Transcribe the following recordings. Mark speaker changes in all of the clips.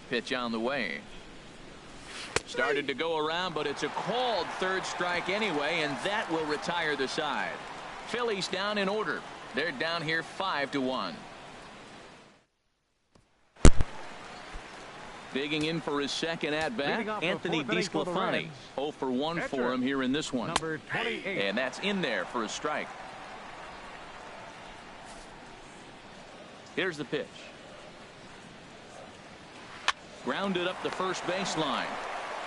Speaker 1: Pitch on the way. Started to go around, but it's a called third strike anyway, and that will retire the side. Phillies down in order. They're down here 5-1. Digging in for his second at-bat, Anthony DeSclafani. 0 for 1 for him here in this one.
Speaker 2: Number 28.
Speaker 1: And that's in there for a strike. Here's the pitch. Grounded up the first baseline.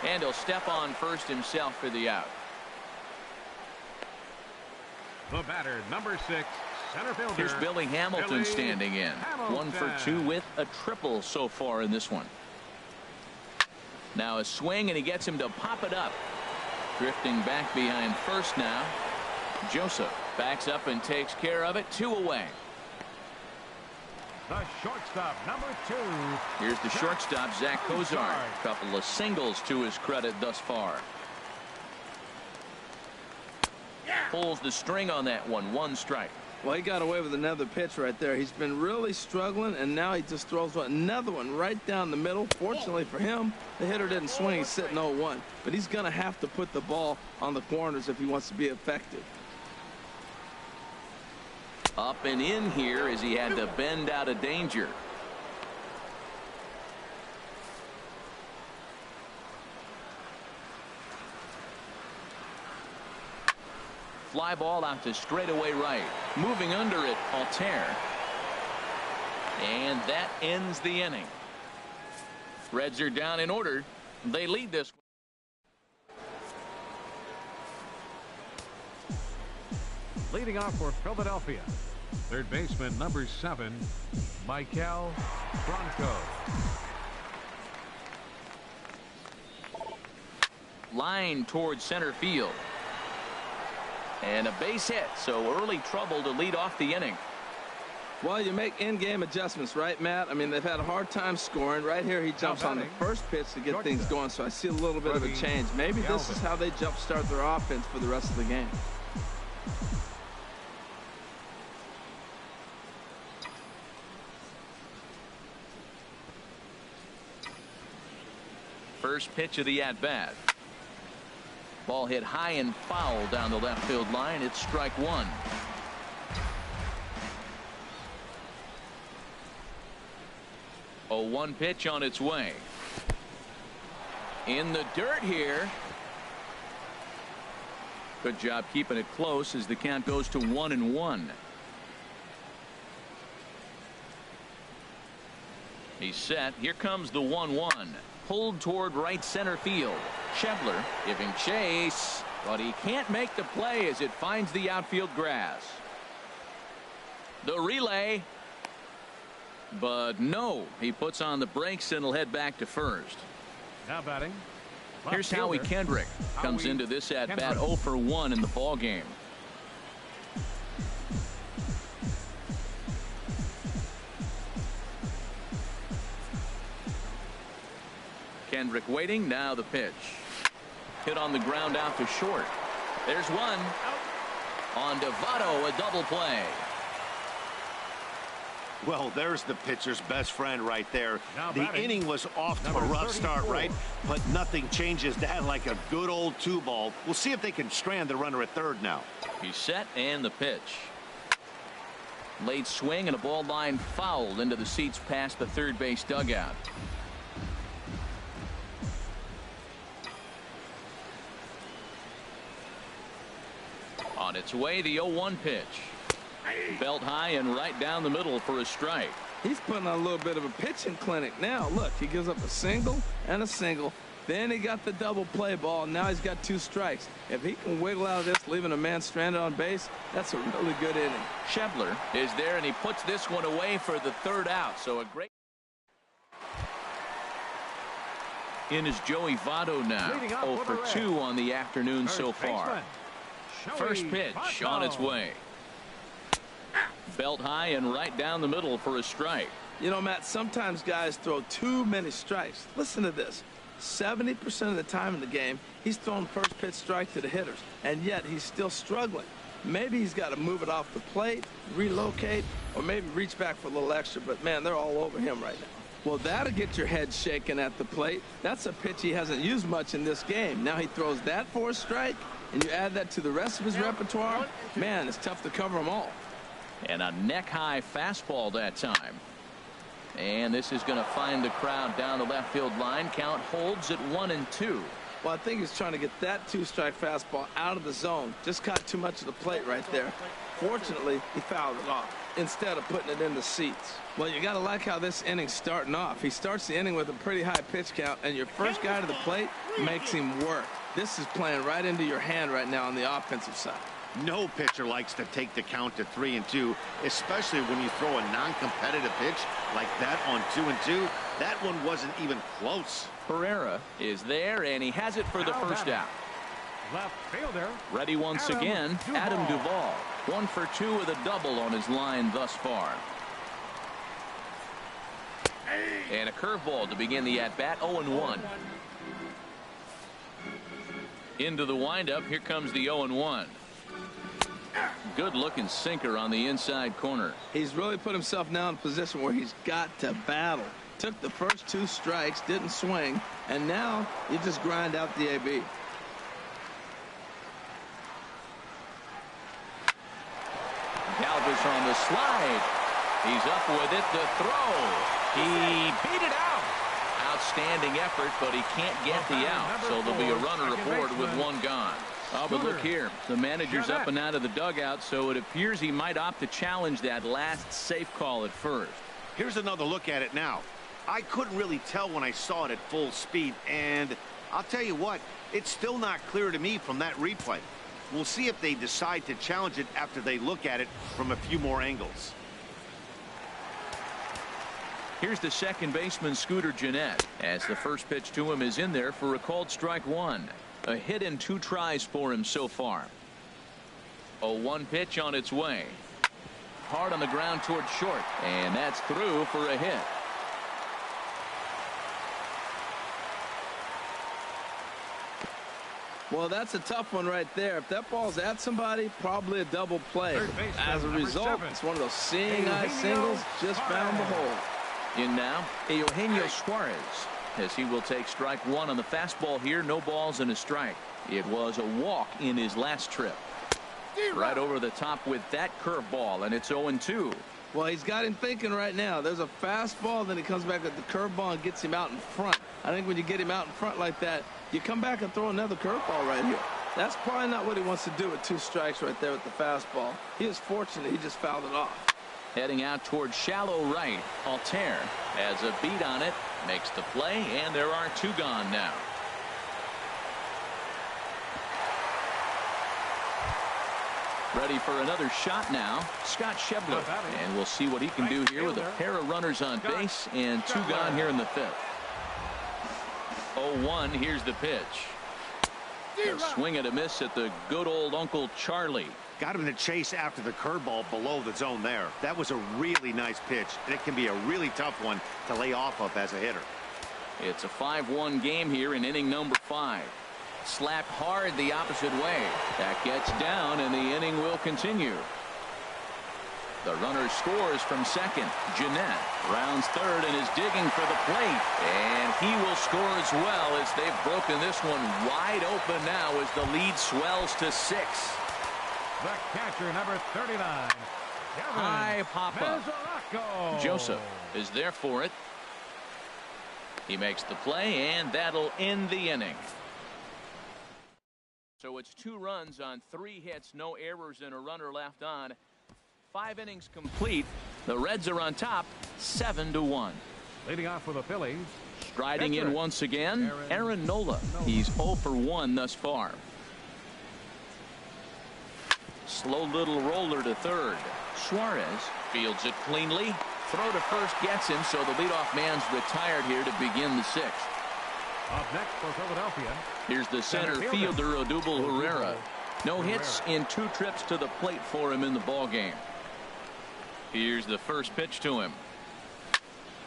Speaker 1: And he'll step on first himself for the out.
Speaker 2: The batter, number 6, center fielder.
Speaker 1: Here's Billy Hamilton standing in.
Speaker 2: Hamilton.
Speaker 1: 1 for 2 with a triple so far in this one. Now a swing, and he gets him to pop it up. Drifting back behind first now. Joseph backs up and takes care of it. 2 away.
Speaker 2: The shortstop, number 2.
Speaker 1: Here's the shortstop, Zach Kozar. Couple of singles to his credit thus far. Pulls the string on that one. 1 strike.
Speaker 3: Well, he got away with another pitch right there. He's been really struggling, and now he just throws another one right down the middle. Fortunately for him, the hitter didn't swing. He's sitting 0-1. But he's going to have to put the ball on the corners if he wants to be effective.
Speaker 1: Up and in here as he had to bend out of danger. Fly ball out to straightaway right. Moving under it, Altair. And that ends the inning. Reds are down in order. They lead this.
Speaker 2: Leading off for Philadelphia, third baseman, number 7, Michael Bronco.
Speaker 1: Line towards center field. And a base hit, so early trouble to lead off the inning.
Speaker 3: Well, you make in-game adjustments, right, Matt? I mean, they've had a hard time scoring. Right here, he jumps on the first pitch to get things going, so I see a little bit of a change. Maybe this is how they jumpstart their offense for the rest of the game.
Speaker 1: First pitch of the at-bat. Ball hit high and foul down the left field line. It's strike 1. A 1 pitch on its way. In the dirt here. Good job keeping it close as the count goes to 1-1. He's set. Here comes the 1-1. Pulled toward right center field. Schebler giving chase, but he can't make the play as it finds the outfield grass. The relay, but no, he puts on the brakes and will head back to first.
Speaker 2: Now batting.
Speaker 1: Here's Howie Kendrick. Comes into this at bat 0 for 1 in the ball game. Kendrick waiting. Now the pitch. Hit on the ground out to short. There's one. On Devato, a double play.
Speaker 4: Well, there's the pitcher's best friend right there. The
Speaker 2: batting,
Speaker 4: inning was off to a rough start, right? But nothing changes that like a good old 2-ball. We'll see if they can strand the runner at third now.
Speaker 1: He's set, and the pitch. Late swing and a ball line fouled into the seats past the third base dugout. On its way, the 0-1 pitch. Belt high and right down the middle for a strike.
Speaker 3: He's putting on a little bit of a pitching clinic now. Look, he gives up a single and a single. Then he got the double play ball. Now he's got 2 strikes. If he can wiggle out of this, leaving a man stranded on base, that's a really good inning.
Speaker 1: Schebler is there, and he puts this one away for the third out. So a great. In is Joey Votto now. 0 for 2 on the afternoon so far. First pitch on its way. Belt high and right down the middle for a strike.
Speaker 3: You know, Matt, sometimes guys throw too many strikes. Listen to this. 70% of the time in the game, he's throwing first pitch strike to the hitters, and yet he's still struggling. Maybe he's got to move it off the plate, relocate, or maybe reach back for a little extra, but man, they're all over him right now. Well, that'll get your head shaking at the plate. That's a pitch he hasn't used much in this game. Now he throws that for a strike, and you add that to the rest of his repertoire. Man, it's tough to cover them all.
Speaker 1: And a neck-high fastball that time. And this is going to find the crowd down the left field line. Count holds at 1-2.
Speaker 3: Well, I think he's trying to get that two-strike fastball out of the zone. Just caught too much of the plate right there. Fortunately, he fouled it off instead of putting it in the seats. Well, you got to like how this inning's starting off. He starts the inning with a pretty high pitch count, and your first guy to the plate makes him work. This is playing right into your hand right now on the offensive side.
Speaker 4: No pitcher likes to take the count to 3-2, especially when you throw a non-competitive pitch like that on 2-2. That one wasn't even close.
Speaker 1: Herrera is there, and he has it for the first out.
Speaker 2: Left fielder.
Speaker 1: Ready once again, Adam Duvall. 1 for 2 with a double on his line thus far. And a curveball to begin the at-bat, 0-1. Into the windup, here comes the 0-1. Good looking sinker on the inside corner.
Speaker 3: He's really put himself now in a position where he's got to battle. Took the first 2 strikes, didn't swing, and now you just grind out the AB.
Speaker 1: Galvis on the slide. He's up with it to throw. He beat it out. Outstanding effort, but he can't get the out. So there'll be a runner aboard with 1 gone. Oh, but look here. The manager's up and out of the dugout, so it appears he might opt to challenge that last safe call at first.
Speaker 4: Here's another look at it now. I couldn't really tell when I saw it at full speed, and I'll tell you what, it's still not clear to me from that replay. We'll see if they decide to challenge it after they look at it from a few more angles.
Speaker 1: Here's the second baseman, Scooter Gennett, as the first pitch to him is in there for a called strike 1. A hit in 2 tries for him so far. 0-1 pitch on its way. Hard on the ground toward short, and that's through for a hit.
Speaker 3: Well, that's a tough one right there. If that ball's at somebody, probably a double play. As a result, it's one of those seeing eye singles. Just found the hole.
Speaker 1: In now, Eugenio Suarez, as he will take strike 1 on the fastball here. No balls and a strike. It was a walk in his last trip. Right over the top with that curveball, and it's 0-2.
Speaker 3: Well, he's got him thinking right now. There's a fastball, then he comes back with the curveball and gets him out in front. I think when you get him out in front like that, you come back and throw another curveball right here. That's probably not what he wants to do with 2 strikes right there with the fastball. He is fortunate he just fouled it off.
Speaker 1: Heading out towards shallow right. Altair has a beat on it, makes the play, and there are 2 gone now. Ready for another shot now, Scott Schebler. And we'll see what he can do here with a pair of runners on base and 2 gone here in the 5th. 0-1, here's the pitch. A swing and a miss at the good old Uncle Charlie.
Speaker 4: Got him in the chase after the curveball below the zone there. That was a really nice pitch, and it can be a really tough one to lay off of as a hitter.
Speaker 1: It's a 5-1 game here in inning number 5. Slapped hard the opposite way. That gets down, and the inning will continue. The runner scores from second. Gennett rounds third and is digging for the plate. And he will score as well, as they've broken this one wide open now as the lead swells to 6.
Speaker 2: The catcher, number 39.
Speaker 1: High pop-up. Joseph is there for it. He makes the play, and that'll end the inning. So it's 2 runs on 3 hits, no errors, and a runner left on. 5 innings complete. The Reds are on top, 7-1.
Speaker 2: Leading off for the Phillies.
Speaker 1: Striding in once again, Aaron Nola. He's 0 for 1 thus far. Slow little roller to third. Suarez fields it cleanly. Throw to first gets him, so the leadoff man's retired here to begin the 6th.
Speaker 2: Up next for Philadelphia.
Speaker 1: Here's the center fielder, Odubel Herrera. No hits in 2 trips to the plate for him in the ballgame. Here's the first pitch to him.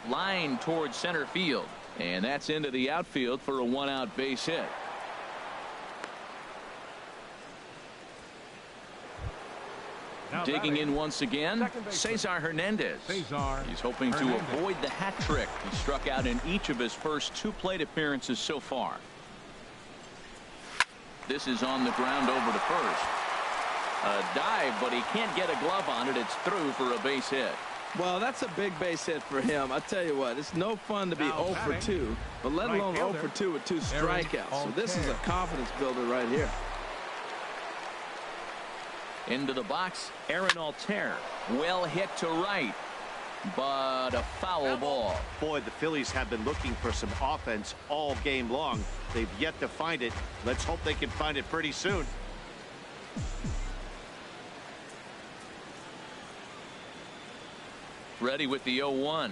Speaker 1: Line towards center field, and that's into the outfield for a 1-out base hit. Digging in once again, Cesar Hernandez. He's hoping to avoid the hat trick. He struck out in each of his first 2 plate appearances so far. This is on the ground over to first. A dive, but he can't get a glove on it. It's through for a base hit.
Speaker 3: Well, that's a big base hit for him. I tell you what, it's no fun to be 0 for 2, but let alone 0 for 2 with 2 strikeouts. So this is a confidence builder right here.
Speaker 1: Into the box, Aaron Altair. Well hit to right, but a foul ball.
Speaker 4: Boy, the Phillies have been looking for some offense all game long. They've yet to find it. Let's hope they can find it pretty soon.
Speaker 1: Ready with the 0-1.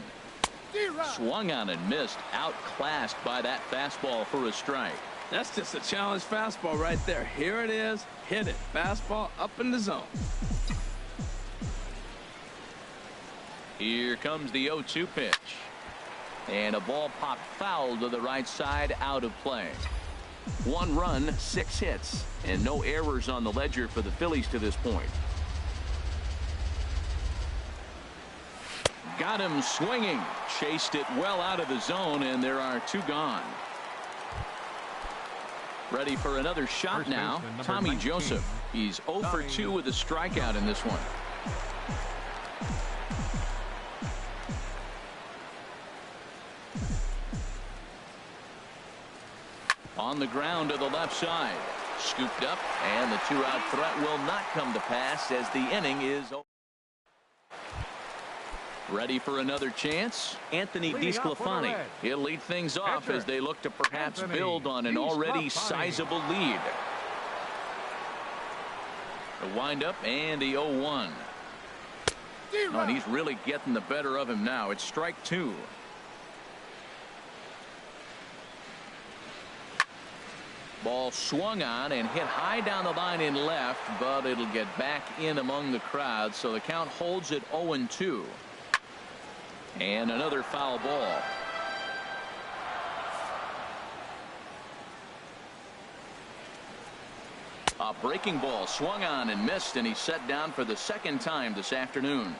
Speaker 1: Swung on and missed. Outclassed by that fastball for a strike.
Speaker 3: That's just a challenge fastball right there. Here it is. Hit it. Fastball up in the zone.
Speaker 1: Here comes the 0-2 pitch. And a ball popped foul to the right side, out of play. 1 run, 6 hits, and no errors on the ledger for the Phillies to this point. Got him swinging. Chased it well out of the zone, and there are 2 gone. Ready for another shot now. Tommy Joseph. He's 0 for 2 with a strikeout in this one. On the ground to the left side. Scooped up, and the 2-out threat will not come to pass as the inning is over. Ready for another chance. Anthony DeSclafani. He'll lead things off as they look to perhaps build on an already sizable lead. The windup and the 0-1. Oh, and he's really getting the better of him now. It's strike 2. Ball swung on and hit high down the line in left, but it'll get back in among the crowd, so the count holds at 0-2. And another foul ball. A breaking ball swung on and missed, and he's set down for the 2nd time this afternoon.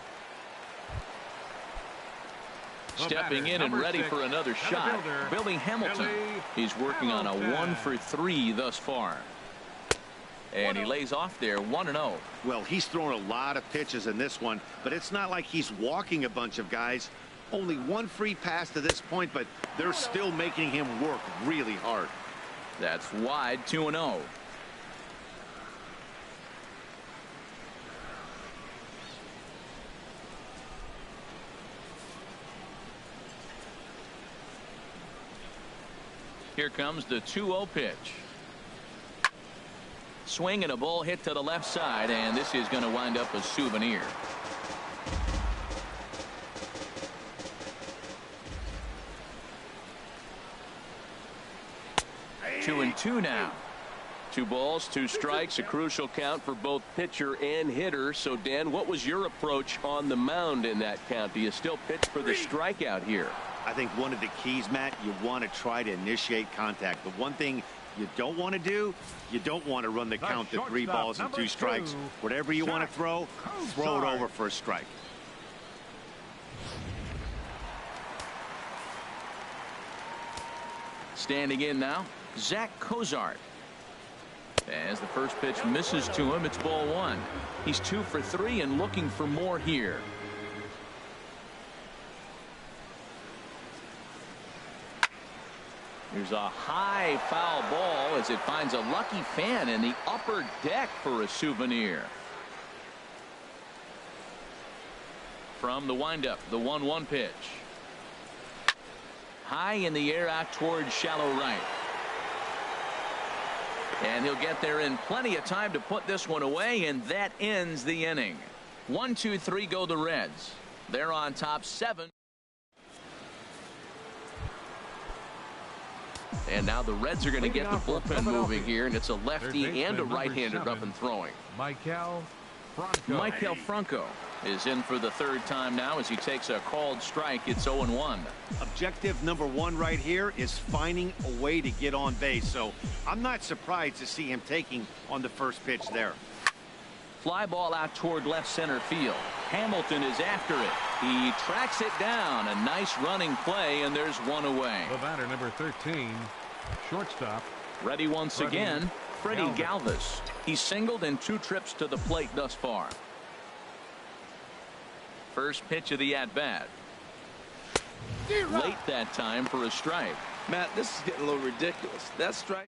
Speaker 1: Stepping in and ready for another shot, Billy Hamilton. He's working on a 1 for 3 thus far. And he lays off there 1-0.
Speaker 4: Well, he's thrown a lot of pitches in this one, but it's not like he's walking a bunch of guys. Only 1 free pass to this point, but they're still making him work really hard.
Speaker 1: That's wide, 2-0. Here comes the 2-0 pitch. Swing and a ball hit to the left side, and this is going to wind up a souvenir. Two and 2 now. 2 balls, 2 strikes, a crucial count for both pitcher and hitter. So, Dan, what was your approach on the mound in that count? Do you still pitch for the strikeout here?
Speaker 4: I think one of the keys, Matt, you want to try to initiate contact. The one thing you don't want to do, you don't want to run the count to 3 balls and 2 strikes. Whatever you want to throw it over for a strike.
Speaker 1: Standing in now, Zach Cozart. As the first pitch misses to him, it's ball 1. He's 2 for 3 and looking for more here. Here's a high foul ball as it finds a lucky fan in the upper deck for a souvenir. From the windup, the 1-1 pitch. High in the air out towards shallow right. And he'll get there in plenty of time to put this one away, and that ends the inning. 1, 2, 3 go the Reds. They're on top 7. And now the Reds are going to get the bullpen moving here, and it's a lefty and a right-hander up and throwing.
Speaker 2: Michael
Speaker 1: Franco is in for the 3rd time now as he takes a called strike. It's 0-1.
Speaker 4: Objective number 1 right here is finding a way to get on base. So I'm not surprised to see him taking on the first pitch there.
Speaker 1: Fly ball out toward left center field. Hamilton is after it. He tracks it down. A nice running play, and there's one away.
Speaker 2: The batter, number 13, shortstop.
Speaker 1: Ready once again, Freddie Galvis. He's singled in 2 trips to the plate thus far. First pitch of the at-bat. Late that time for a strike.
Speaker 3: Matt, this is getting a little ridiculous. That strike.